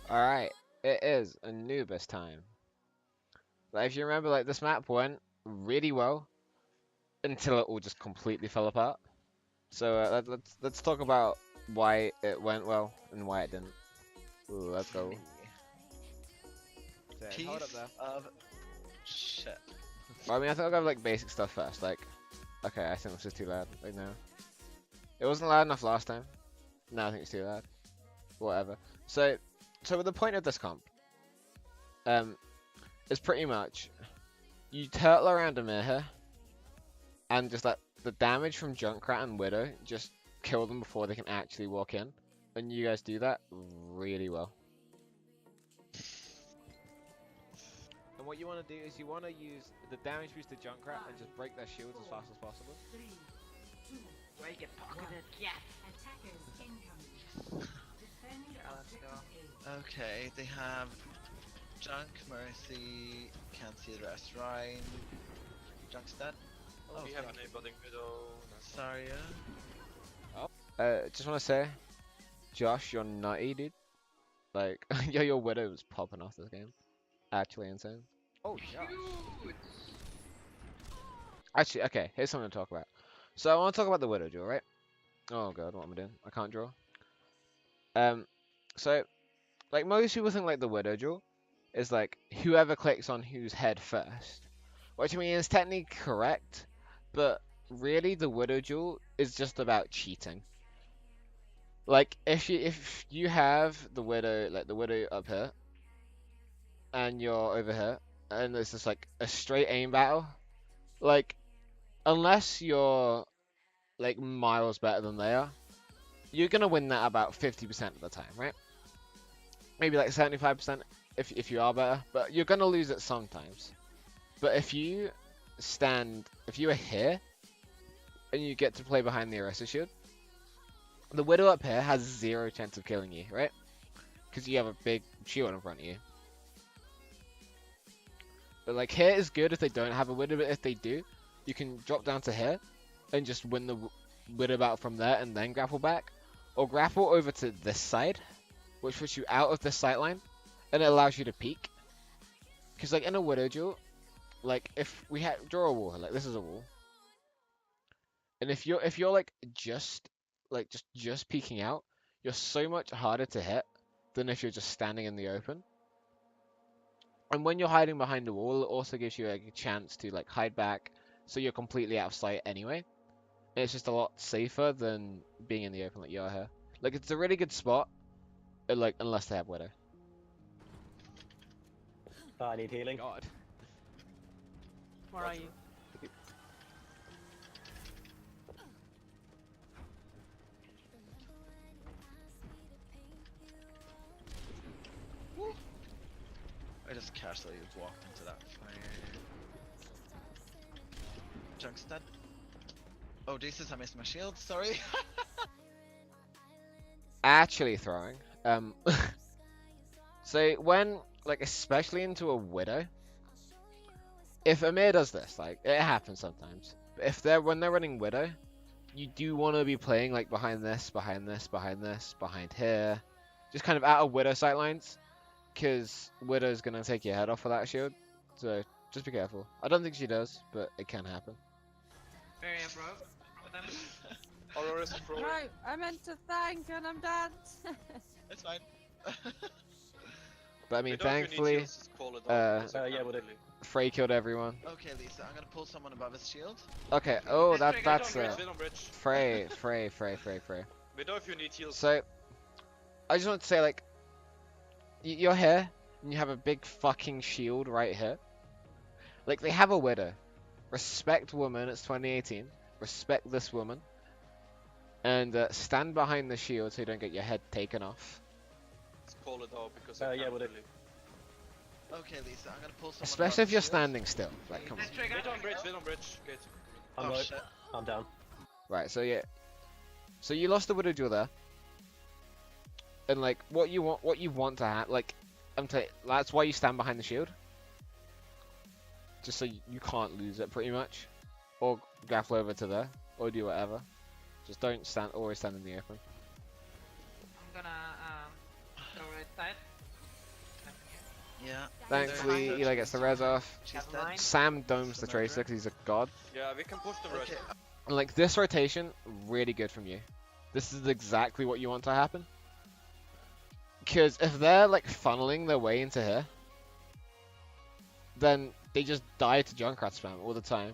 Alright, it is Anubis time. Like, if you remember, like, this map went really well until it all just completely fell apart. So let's talk about why it went well and why it didn't. Ooh, let's go. So, hold up Piece there. of shit. Well, I mean, I think I'll go with, like, basic stuff first. Like, okay, I think this is too loud. Like, no. It wasn't loud enough last time. Now I think it's too loud. Whatever. So the point of this comp, is pretty much you turtle around a mirror and just like the damage from Junkrat and Widow just kill them before they can actually walk in, and you guys do that really well. And what you want to do is you want to use the damage boost to Junkrat and just break their shields as fast as possible. Where you get pocketed, yes! Okay, they have Junk, Mercy, can't see the rest, Ryan, Junk's dead. Oh, we have enabling Widow. Zarya. Just want to say, Josh, you're nutty, dude. Like, your Widow was popping off this game. Actually insane. Oh, Josh. Actually, okay, here's something to talk about. So I want to talk about the Widow duel, right? Oh god, what am I doing? I can't draw. So, like, most people think like the Widow duel is like whoever clicks on whose head first, which I mean is technically correct, but really the Widow duel is just about cheating. Like if you have the Widow, like the Widow up here, and you're over here, and it's just like a straight aim battle, like unless you're like miles better than they are, you're gonna win that about 50% of the time, right? Maybe like 75% if you are better, but you're gonna lose it sometimes. But if you are here and you get to play behind the Arrester shield, the Widow up here has 0 chance of killing you, right? Because you have a big shield in front of you. But like here is good if they don't have a Widow, but if they do, you can drop down to here and just win the Widow battle from there and then grapple back. Or grapple over to this side, which puts you out of the sight line, and it allows you to peek. Because like in a Widow duel, like if we draw a wall, like this is a wall, and if you're like just peeking out, you're so much harder to hit than if you're just standing in the open. And when you're hiding behind the wall, it also gives you a chance to like hide back, so you're completely out of sight anyway. And it's just a lot safer than being in the open like you are here. Like it's a really good spot, like unless they have Widow. I need healing. God. Where are you? I just casually walked into that fire. Junk's dead. Oh Jesus, I missed my shield, sorry. Actually throwing. So when, like, especially into a Widow, if Amir does this, like, it happens sometimes. But if when they're running Widow, you do want to be playing like behind this, behind this, behind this, behind here, just kind of out of Widow sight lines, because Widow's gonna take your head off for that shield. So just be careful. I don't think she does, but it can happen. Where are you, bro? Aurora's pro. Right, I meant to thank and I'm dead. It's fine. But I mean, Widow, if you need thankfully, heals, just call it out, because I yeah, can't we'll do. really. Frey killed everyone. Okay Lisa, I'm gonna pull someone above his shield. Okay. Oh, that's Widow bridge. Frey. Widow if you need heals. So I just want to say, like, you're here and you have a big fucking shield right here. Like, they have a Widow. Respect woman. It's 2018. Respect this woman. And stand behind the shield so you don't get your head taken off. Just call it out, because I yeah, can't we'll do. really. Okay Lisa, I'm gonna pull someone Especially above if you're his shield. standing still. Like, come on. Widow on bridge, gate. I'm Oh low. shit. I'm down. Right, so yeah. So you lost the Widow duel there. And like, what you want to have, like, that's why you stand behind the shield. Just so you can't lose it, pretty much. Or grapple over to there, or do whatever. Just don't always stand in the open. I'm gonna go right side. Yeah. Thankfully, There's- Eli gets the res off. She's Never dead. mind. Sam domes the Tracer because he's a god. Yeah, we can push the rush. Okay. And like this rotation, really good from you. This is exactly what you want to happen. Because if they're like funneling their way into here, then they just die to Junkrat spam all the time.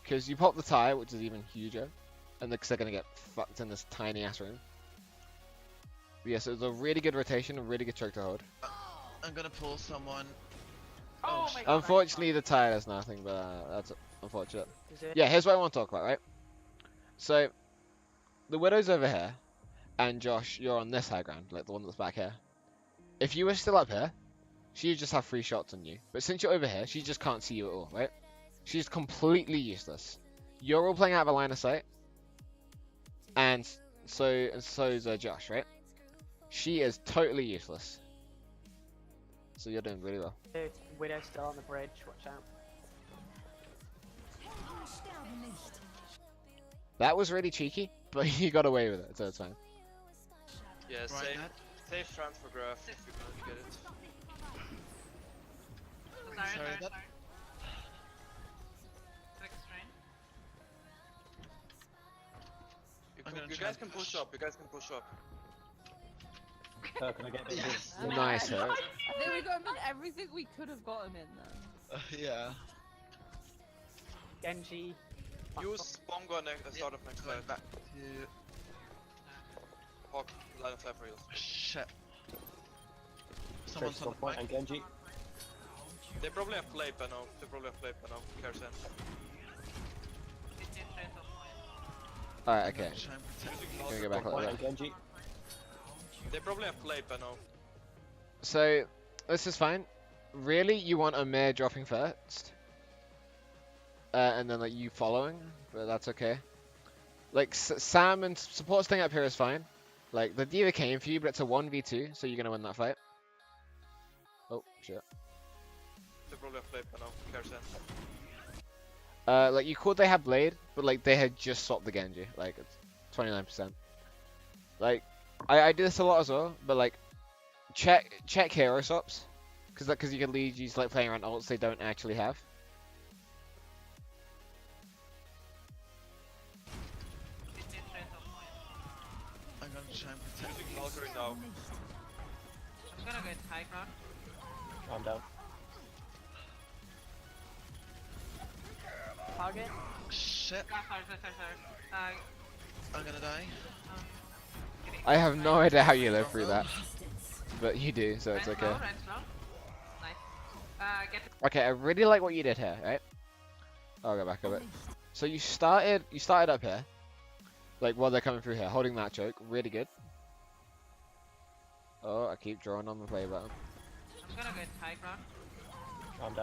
Because you pop the tire, which is even huger, and they're gonna get fucked in this tiny ass room. But yeah, so it's a really good rotation, a really good choke to hold. I'm gonna pull someone. Oh my god. Unfortunately, the tire does nothing, but that's unfortunate. Is it? Yeah, here's what I want to talk about, right? So, the Widow's over here, and Josh, you're on this high ground, like the one that's back here. If you were still up here, she'd just have 3 shots on you. But since you're over here, she just can't see you at all, right? She's completely useless. You're all playing out of a line of sight, and so is Josh, right? She is totally useless. So you're doing really well. Dude, Widow's still on the bridge. Watch out. That was really cheeky, but you got away with it, so it's fine. Yeah, Right, safe, Nat. safe transfer graph if you're gonna get it. Sorry, that. I'm gonna You try guys and can push up, you guys can push up. Can I get a bit of Yes. Nice hit. I think we got him in everything we could have got him in though. Yeah. Genji. Use bomb gun at the start of next Going fight. back to. Hawk, line of fire for heals. Shit. Someone's Trace on one the point mic. and Genji. They probably have play by now. They probably have play by now. Kersen. Alright, okay. Try and protect. Can we go back a One little point bit? and Genji. They probably have play by now. So, this is fine. Really, you want Amir dropping first. And then like you following, but that's okay. Like Sam and support staying up here is fine. Like the D.Va came for you, but it's a 1v2, so you're gonna win that fight. Oh shit. They probably have play by now. Kersen. Like you could they have Blade, but like they had just swapped the Genji. Like it's 29%. Like I do this a lot as well, but like check hero swaps, because you can lead you to like playing around ults they don't actually have. I'm gonna try and protect. Using Valkyrie now. I'm gonna go high ground. I'm down. Target. Shit. I'm gonna die. I have no idea how you live through that, but you do, so it's okay. Okay, I really like what you did here, right? I'll go back a bit. So you started up here, like while they're coming through here, holding that choke, really good. Oh, I keep drawing on the play button. I'm gonna go high ground. I'm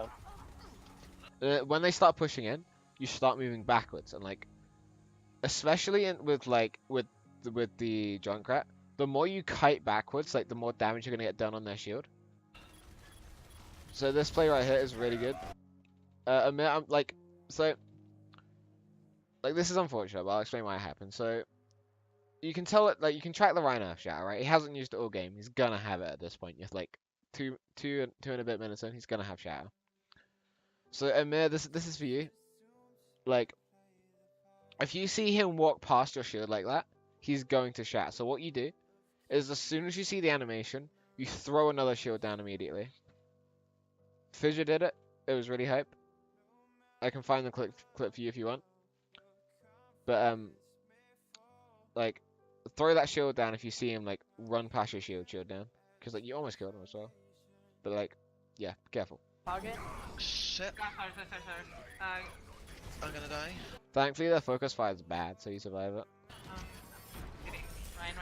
down. When they start pushing in, you start moving backwards, and like, especially with the Junkrat, the more you kite backwards, like the more damage you're gonna get done on their shield. So this play right here is really good. Amir, I'm like, so, like this is unfortunate, but I'll explain why it happened. So, you can tell it, like you can track the Rhino shatter, right? He hasn't used it all game. He's gonna have it at this point. It's like two and a bit minutes in, he's gonna have shatter. So Amir, this is for you. Like, if you see him walk past your shield like that, he's going to shatter. So what you do is, as soon as you see the animation, you throw another shield down immediately. Fissure did it. It was really hype. I can find the clip for you if you want. But like, throw that shield down if you see him like run past your shield down, because like you almost killed him as well. But like, yeah, be careful. Target. Shit. I'm gonna die. Thankfully, their focus fire is bad, so you survive it. Right.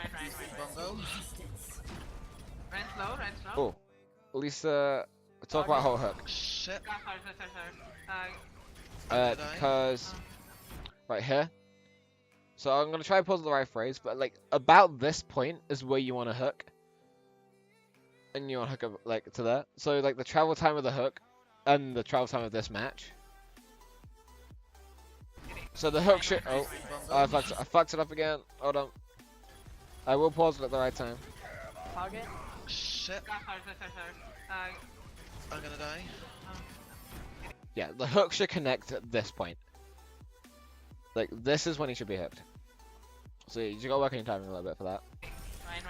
Bongo. Run slow. Oh, at least talk about whole hook. Shit. I'm gonna die. Because right here. So I'm gonna try to pull the right phrase, but like about this point is where you want to hook, and you want to hook up like to there. So like the travel time of the hook, and the travel time of this match. So the hook should. Oh, I fucked it up again. Hold on. I will pause it at the right time. Target. Shit. I'm gonna die. Yeah, the hook should connect at this point. Like, this is when he should be hooked. So you just gotta work on your timing a little bit for that. Ryan.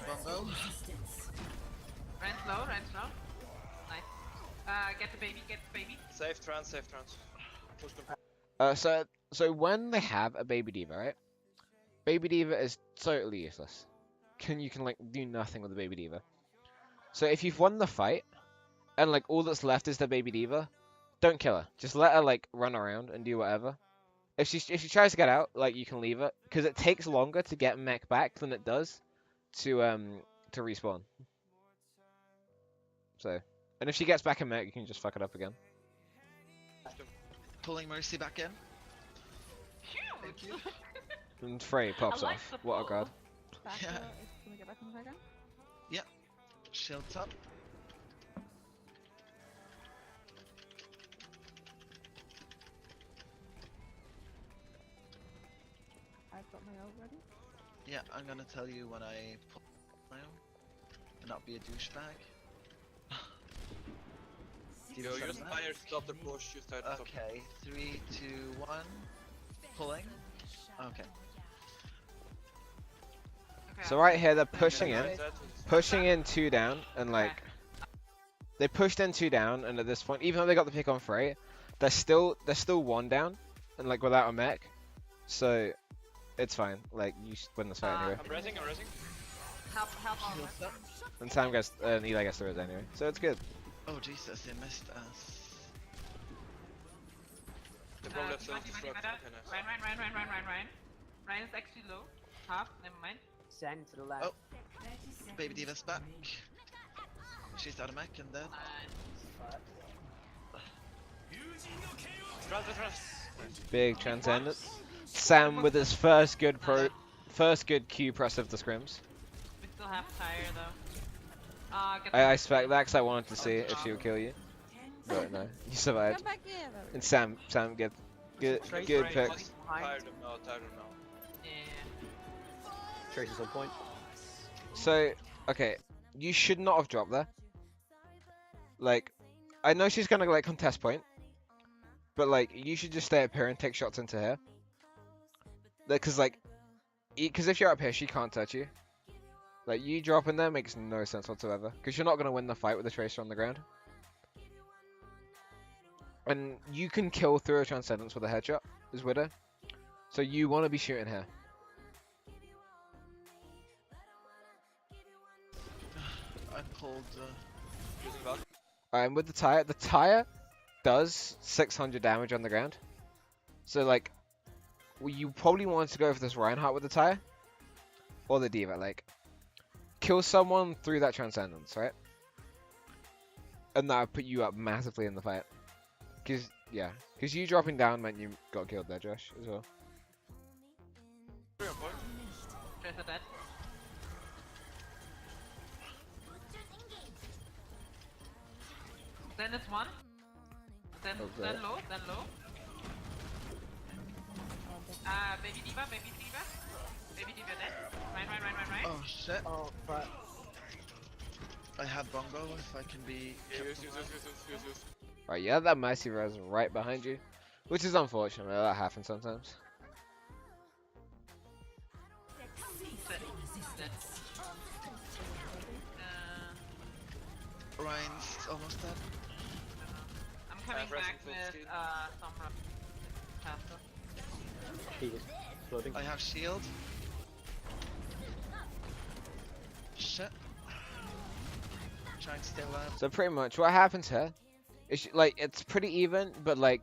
Bongo. Ryan slow. Nice. Get the baby. Safe trans. Push them. So when they have a baby diva, right? Baby diva is totally useless. You can like do nothing with the baby diva. So if you've won the fight, and like all that's left is the baby diva, don't kill her. Just let her like run around and do whatever. If she tries to get out, like you can leave her, because it takes longer to get mech back than it does to respawn. So, and if she gets back in mech, you can just fuck it up again. Pulling Mercy back in. Thank you. And Frey pops I like off. the What a pull. god. Back Yeah. Can we get back in the second? Shields up. I've got my ult ready. Yeah, I'm gonna tell you when I pull now, and not be a douchebag. Yo, use fire, stop the push, use fire, stop. Okay, 3, 2, 1. Pulling. Okay. Okay, So right here, they're pushing in. Mindset. Pushing in 2 down, and like they pushed in 2 down, and at this point, even though they got the pick on Frey, they're still 1 down, and like without a mech, so it's fine. Like you should win this fight anyway. I'm resing. help on Shields up. And Sam gets Eli gets the res anyway, so it's good. Oh Jesus, they missed us. The problem is Ryan. Ryan is actually low. Half, never mind. Send to the left. Oh. Baby Diva's back. She's out of mech and dead. Trans. Big transcendence. Sam with his first good Q press of the scrims. We still have tire though. I expect that because I wanted to see if she would kill you, but no, you survived. Come back here. There we And Sam get good picks. Tired them now. Yeah. Trace is on point. So, okay, you should not have dropped there. Like, I know she's gonna like contest point, but like you should just stay up here and take shots into her. Because because if you're up here, she can't touch you. Like you dropping there makes no sense whatsoever. Because you're not gonna win the fight with the tracer on the ground. And you can kill through a transcendence with a headshot, as Widow. So you want to be shooting her. I pulled. Using Valk. And with the tire does 600 damage on the ground. So like, you probably want to go for this Reinhardt with the tire, or the Diva. Like, kill someone through that transcendence, right? And that would put you up massively in the fight. Cause you dropping down meant you got killed there, Josh, as well. Very on point. Tracer dead. Then it's one. Then Okay. low. Baby diva. Baby diva dead. Right. Oh shit. Oh, but I have Bongo if I can be. Yeah, use. Right, you have that Mercy res right behind you, which is unfortunate. That happens sometimes. Dead. Ryan's almost dead. I'm coming pressing back full with speed. some faster. He is floating. I have shield. Shit. Trying to stay alive. So pretty much what happens here is like it's pretty even, but like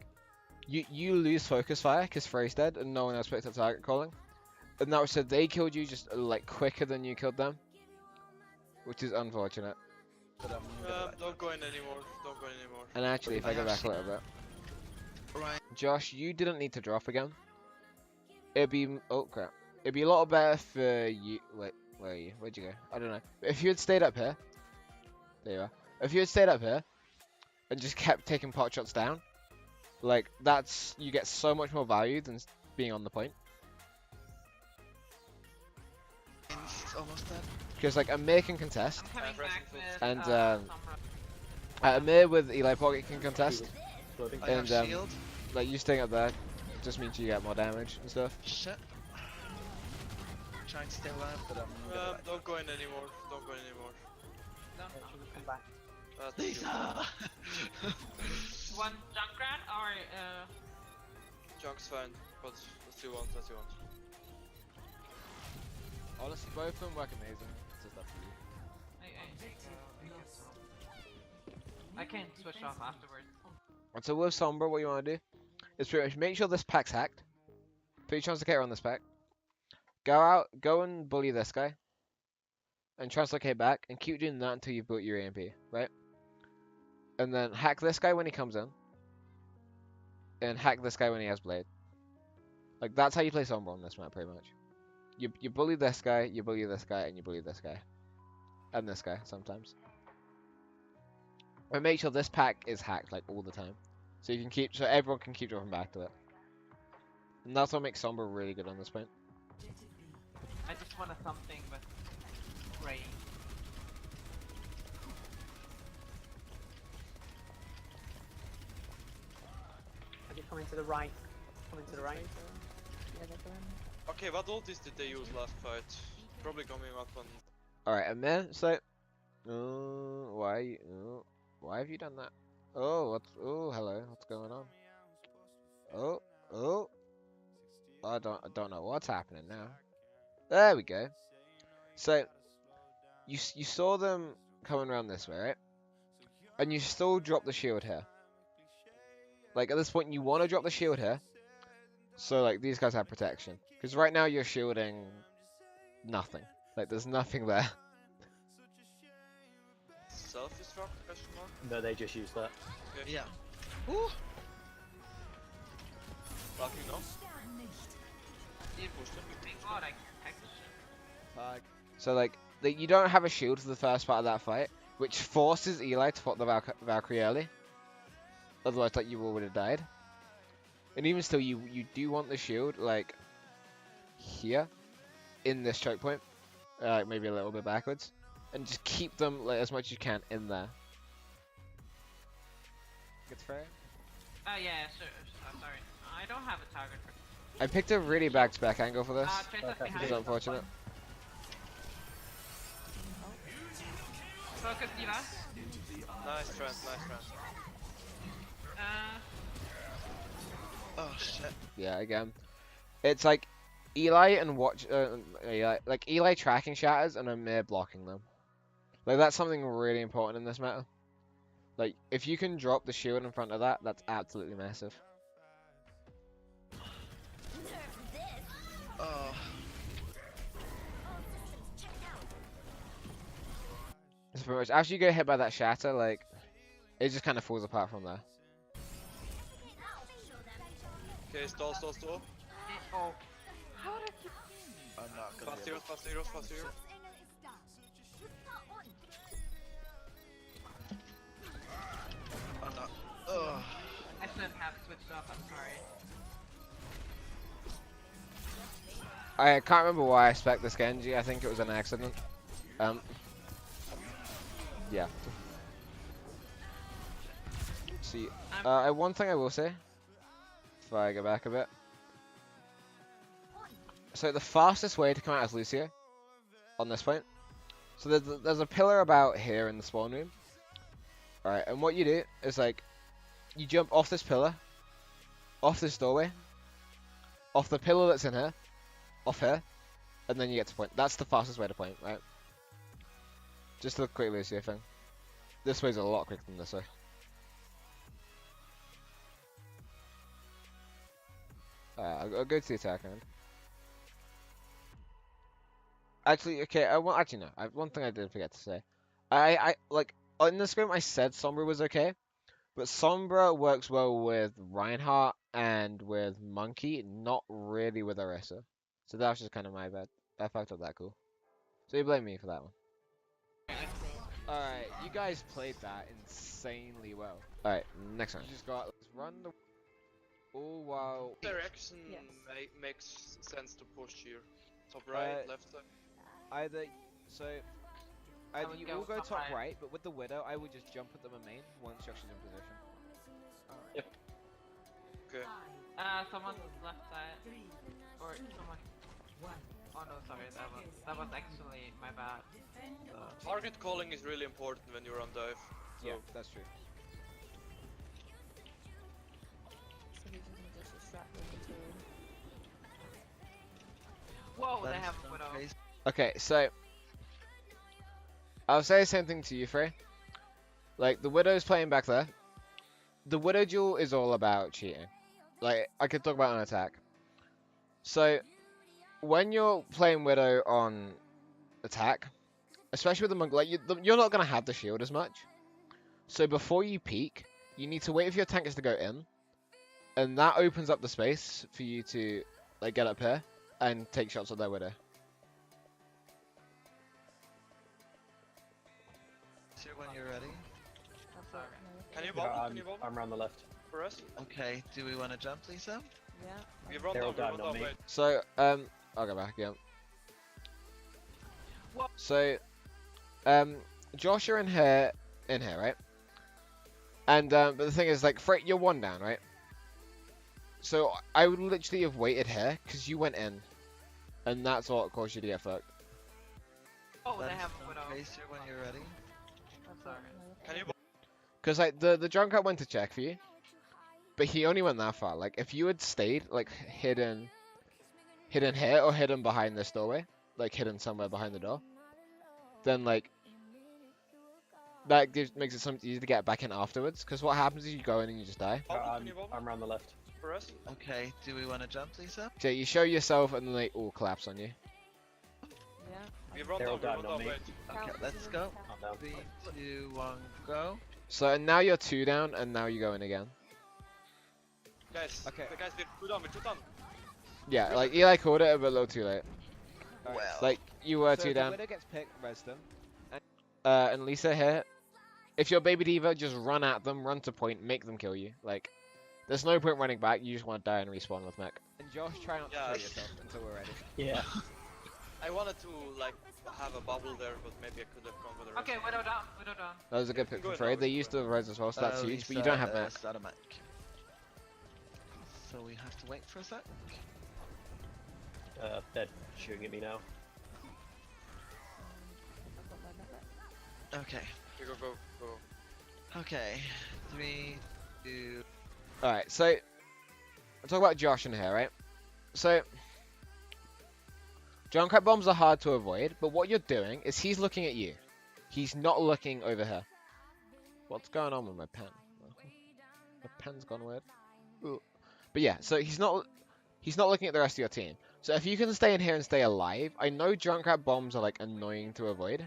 you lose focus fire because Frey's dead and no one else picked up target calling, and that was so they killed you just like quicker than you killed them, which is unfortunate. But I'm Don't go in anymore. And actually, if I go back a little bit, Ryan. Josh, you didn't need to drop again. It'd be oh crap. It'd be a lot better for you. Wait, where are you? Where'd you go? I don't know. If you had stayed up here, there you are. If you had stayed up here and just kept taking pot shots down, like you get so much more value than being on the point. Ryan's almost dead. Because like a make and contest, I'm coming pressing back full with And, some Amir with Eli Pocket can contest, Floating. I have And, shield. like you staying up there just means you get more damage and stuff. Shit. Trying to stay alive, but I'm gonna die. Don't go in anymore. Don't go in anymore. No, Come back. That's Lisa! one Junkrat or Junk's fine, but let's do one. Let's do one. Honestly, both of them work amazing. It's just up to you. I can switch off afterwards. And so with Sombra, what you want to do is pretty much make sure this pack's hacked. Put your translocate on this pack. Go and bully this guy. And translocate back, and keep doing that until you've built your AMP, right? And then hack this guy when he comes in. And hack this guy when he has blade. Like, that's how you play Sombra on this map, pretty much. You bully this guy, you bully this guy, and you bully this guy. And this guy, sometimes. But make sure this pack is hacked, like, all the time. So you can so everyone can keep dropping back to it. And that's what makes Sombra really good on this point. I just wanted something with rain. Are they coming to the right? Coming to the right? Yeah, they're coming. Okay, what ultis did they use last fight? Probably coming up on. Alright, and then, so... why have you done that? Oh, hello, what's going on? I don't know what's happening now. There we go. So, you saw them coming around this way, right? And you still drop the shield here. Like, at this point, you want to drop the shield here. So, like, these guys have protection. Because right now, you're shielding nothing. Like, there's nothing there. Self-destruct? Question mark? No, they just use that. Okay. Yeah. Ooh! Blocking no? Thank God I can tech this shit. So, like, you don't have a shield for the first part of that fight, which forces Eli to put the Valkyrie early. Otherwise, like, you would have died. And even still, you do want the shield, like, here, in this choke point. Like, maybe a little bit backwards. And just keep them, like, as much as you can in there. Good fair. Yeah, sure. Sorry. I don't have a target for. I picked a really back-to-back angle for this. Trace us Which behind. is unfortunate. Focus, Diva. Nice trend, nice trend. Oh shit. Yeah, again. It's like Eli and Eli tracking shatters and Amir blocking them. Like, that's something really important in this meta. Like, if you can drop the shield in front of that, that's absolutely massive. Oh. It's pretty much, after you get hit by that shatter, like, it just kind of falls apart from there. Okay, stall. Oh. How did you? I'm not gonna Fast be able heroes, fast heroes. I'm not. Ugh. I shouldn't have switched off. I'm sorry. I can't remember why I spec this Genji. I think it was an accident. Yeah. See, one thing I will say, if I go back a bit. So the fastest way to come out as Lucio, on this point, so there's a pillar about here in the spawn room. Alright, and what you do is, like, you jump off this pillar, off this doorway, off the pillar that's in here, off here, and then you get to point. That's the fastest way to point, right? Just a quick Lucio thing. This way's a lot quicker than this way. I'll go to the attack end. Actually, okay, actually no. One thing I did forget to say. I like, in the scrim I said Sombra was okay, but Sombra works well with Reinhardt and with Monkey, not really with Orisa. So that was just kind of my bad. I fucked up that cool. So you blame me for that one. Alright, you guys played that insanely well. Alright, next one. You just got, let's run the all while Direction Yes. makes sense to push here. Top right, left side. either, so Either would you go all go top top right. right, but with the Widow, I would just jump at them in main once Josh is in position. Okay. Someone's left side. Or someone. Oh no, sorry, that was actually my bad. Target calling is really important when you're on dive. So Yeah, that's true. So he's just gonna just distract them until. Whoa, they That is have so a widow. crazy. Okay, so I'll say the same thing to you, Frey. Like the Widow's playing back there. The Widow duel is all about cheating. Like I could talk about an attack. So when you're playing Widow on attack, especially with the monk, like you're not gonna have the shield as much. So before you peek, you need to wait for your tankers to go in, and that opens up the space for you to like get up here and take shots at their Widow. So when you're ready. I'm sorry. can you Yeah, bomb? Can you bomb I'm around the left. for us? Okay, do we want to jump, Lisa? Yeah. We run They're all down. We down, run not down. me. Wait. So I'll go back. Yeah. What? So Josh, you're in here, right? And but the thing is, like, Frey, you're one down, right? So I would literally have waited here because you went in, and that's what caused you to get fucked. Oh, they That is have so a widow. crazy when you're ready. I'm sorry. Can you bomb? Because like the Junkrat went to check for you, but he only went that far. Like if you had stayed like hidden here or hidden behind this doorway, like hidden somewhere behind the door, then like that makes it something easy to get back in afterwards. Because what happens is you go in and you just die. Can you bomb I'm around the left. for us? Okay, do we want to jump, Lisa? So you show yourself and then they all collapse on you. Yeah. We run They're all down. We down, run not down. me. Wait. Okay, Count, let's everyone go. count. I'm down. 3, 2, 1, go. So and now you're 2 down, and now you go in again. Guys. Okay. Guys, we're 2 down. We're 2 down. Yeah, like Eli called it, but a little too late. Well, Like you were So 2 if the down. Widow gets picked, res them. And Lisa here. If you're Baby Diva, just run at them, run to point, make them kill you. Like, there's no point running back. You just want to die and respawn with mech. And Josh, try not to Yeah. kill yourself until we're ready. Yeah. I wanted to like have a bubble there, but maybe I could have gone with the rest. Okay, widow down, widow down. That was a good pick Go for ahead, Frey. Alex, They go used ahead. the res as well, so that's huge. But you don't have mech. Start a mech. So we have to wait for a sec. They're shooting at me now. I've got my mech back. Okay. We go. Okay. 3, 2. Alright, so I'll talk about Josh in here, right? So Junkrat bombs are hard to avoid, but what you're doing is he's looking at you. He's not looking over here. What's going on with my pen? My pen's gone weird. Ooh. But yeah, so he's not looking at the rest of your team. So if you can stay in here and stay alive, I know Junkrat bombs are like annoying to avoid.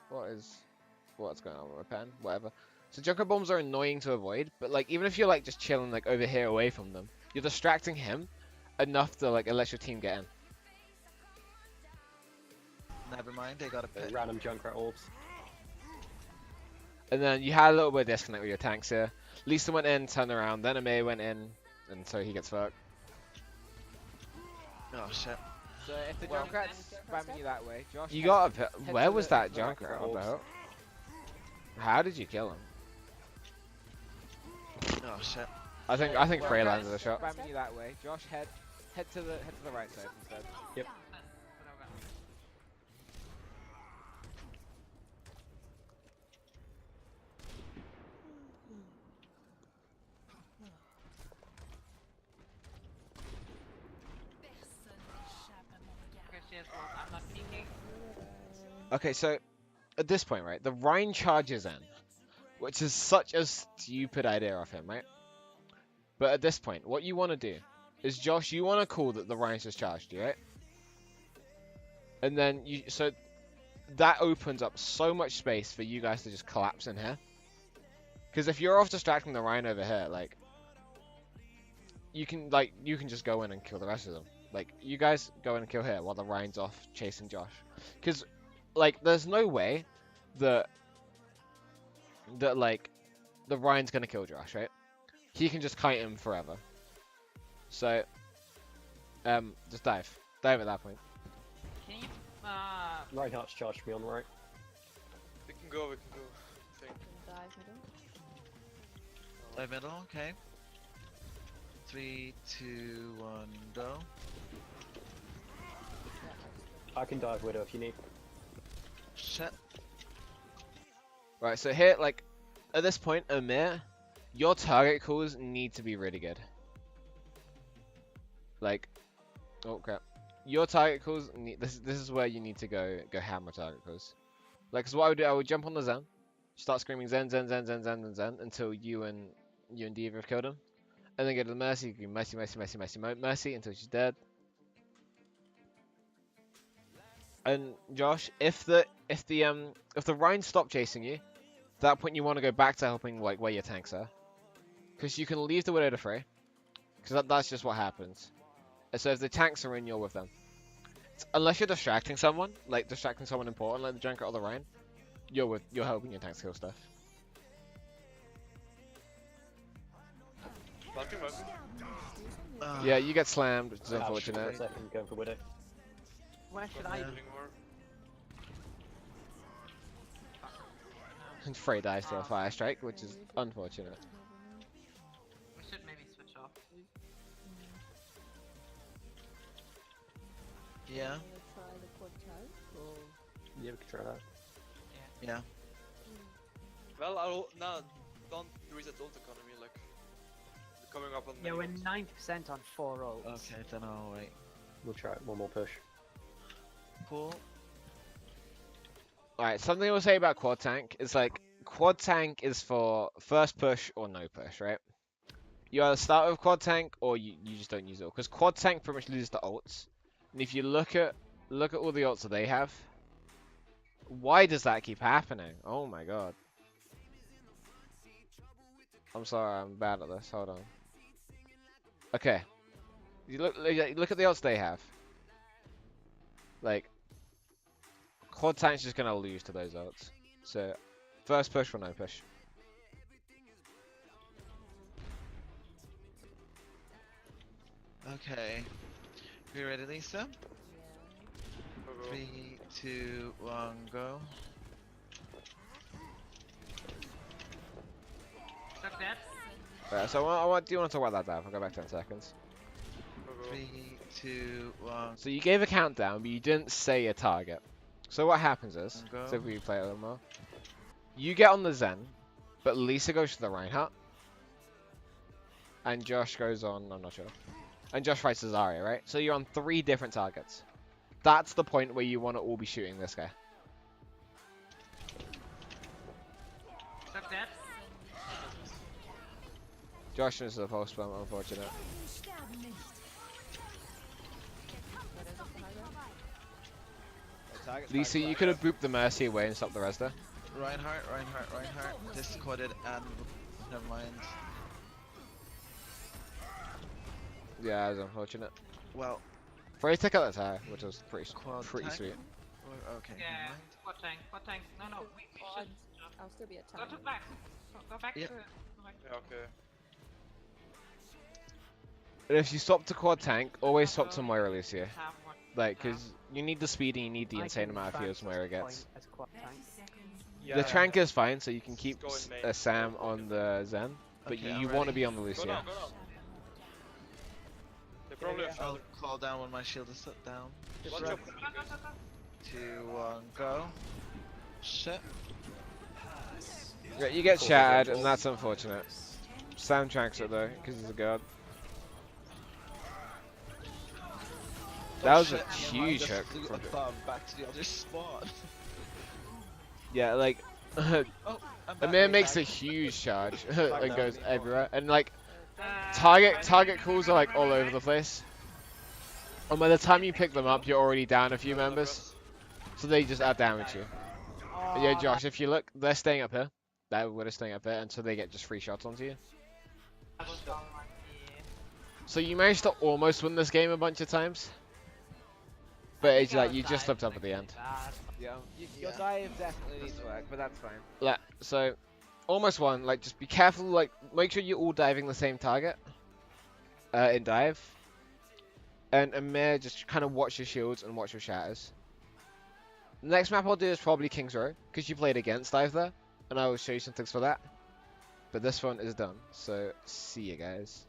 What's going on with my pen? Whatever. So Junkrat bombs are annoying to avoid, but like even if you're like just chilling like over here away from them, you're distracting him enough to like let your team get in. Never mind, they got a pit. Random Junkrat orbs. And then you had a little bit of disconnect with your tanks here. Lisa went in, turned around, then Amir went in, and so he gets fucked. Oh shit. So if the Well- Junkrat's spamming you that way, Josh. You head- got a head where to was the- that to the right of the Junkrat orbs. about? How did you kill him? Oh shit. I think Well, Frey Junkrat's landed a shot. Spamming you that way, Josh. Head to the right side instead. Widow down. Okay, she has one. I'm not peeking. Okay, so at this point, right, the Rhine charges in, which is such a stupid idea of him, right? But at this point, what you want to do is, Josh, you want to call that the Rhine's just charged you, right? And then so that opens up so much space for you guys to just collapse in here. Because if you're off distracting the Rhine over here, like, you can just go in and kill the rest of them. Like, you guys go in and kill here while the Rhine's off chasing Josh. Because, like, there's no way that like, the Rhine's gonna kill Josh, right? He can just kite him forever. So, just dive. Dive at that point. Can you, Reinhardt's charged me on the right. can go, we can go. I think. Dive middle. Dive middle, okay. 3, 2, 1, go. I can dive Widow if you need. Shit. Right, so here, like, at this point, Amir, your target calls need to be really good. Like, oh crap. Your target calls, this is where you need to go hammer target calls. Like, cause what I would do, I would jump on the Zen, start screaming Zen, Zen, Zen, Zen, Zen, Zen, Zen, until you and Diva have killed him. And then go to the Mercy, you Mercy, Mercy, Mercy, Mercy, Mercy, until she's dead. And Josh, if the Rhine stop chasing you, at that point you want to go back to helping like where your tanks are, because you can leave the Widow to free, because that's just what happens. And so if the tanks are in, you're with them. Unless you're distracting someone, like distracting someone important, like the Junker or the Rhine, you're helping your tanks kill stuff. Marking, marking. Yeah, you get slammed, which is Ouch, unfortunate. 1 second, going for Widow. Where should I be? Moving more. And Frey dies to a fire strike, which is unfortunate. We should maybe switch off. Yeah, Wanna try the quad choke or Yeah, we can try that. yeah. Well, no, don't reset ult economy, like, coming up on Yeah, we're many 90% on 4 ults. Okay, then I'll wait. We'll try it, one more push. Cool. Alright, something I will say about quad tank is like quad tank is for first push or no push, right? You either start with quad tank or you just don't use it, because quad tank pretty much loses the ults. And if you look at all the ults that they have, why does that keep happening? Oh my god. I'm sorry, I'm bad at this. Hold on. Okay. You look at the ults they have. Like, quad tank's just gonna lose to those ults. So, first push or no push. Okay. You ready, Lisa? Go, go. 3, 2, 1, go. Took that. Right, so do you want to talk about that, Dav? I'll go back 10 seconds. Go, go. 3, 2, 1, So you gave a countdown, but you didn't say a target. So what happens is, Go. so if we play it a little more, you get on the Zen, but Lisa goes to the Reinhardt, and Josh goes on, I'm not sure, and Josh fights the Zarya, right? So you're on 3 different targets. That's the point where you want to all be shooting this guy. Took that. Josh is the post bump, unfortunate. Lisa, you could have booped the Mercy away and stopped the rest there. Reinhardt. Discorded and never mind. Yeah, that was unfortunate. Well, Frey took out that tower, which was pretty Quad tank? sweet. okay. Yeah. never mind. Quad tank. Quad tank. No, we Oh, should I'll still be at go time. to back. Go back Yep. to. Yeah, okay. And if you swap to quad tank, always swap to Moira Lucia. Have one. Like, because you need the speed and you need the I insane can amount of try heals and Moira point gets. as quad tank. Yeah, The Trank is fine, so you can keep go in main. Sam on the Zen, but Okay, you I'm want to ready. be on the Go Lucia. now, go now. They probably have I'll shot call down when my shield is set down. Watch Right. out. 2, 1, go. Shit. Yeah, you get shattered, and that's unfortunate. Sam Tranks it though, because he's a god. That was a Shit, never mind, huge just hook. flew from above back to the other spot. Yeah, like, Oh, I'm back. Amir makes a huge charge and goes everywhere, and like, Uh, target calls are like all over the place. And by the time you pick them up, you're already down a few members, so they just outdamage you. But yeah, Josh, if you look, they're staying up here. That would have staying up there, and so they get just free shots onto you. that was all like So you managed to almost win this game a bunch of times, but it's like you just slipped up at the end. Yeah, your Yeah. dive definitely needs work, but that's fine. Like, so almost won. Like, just be careful. Like, make sure you're all diving the same target in dive, and Amir just kind of watch your shields and watch your shatters. The next map I'll do is probably King's Row, because you played against Dive there, and I will show you some things for that. But this one is done, so see you guys.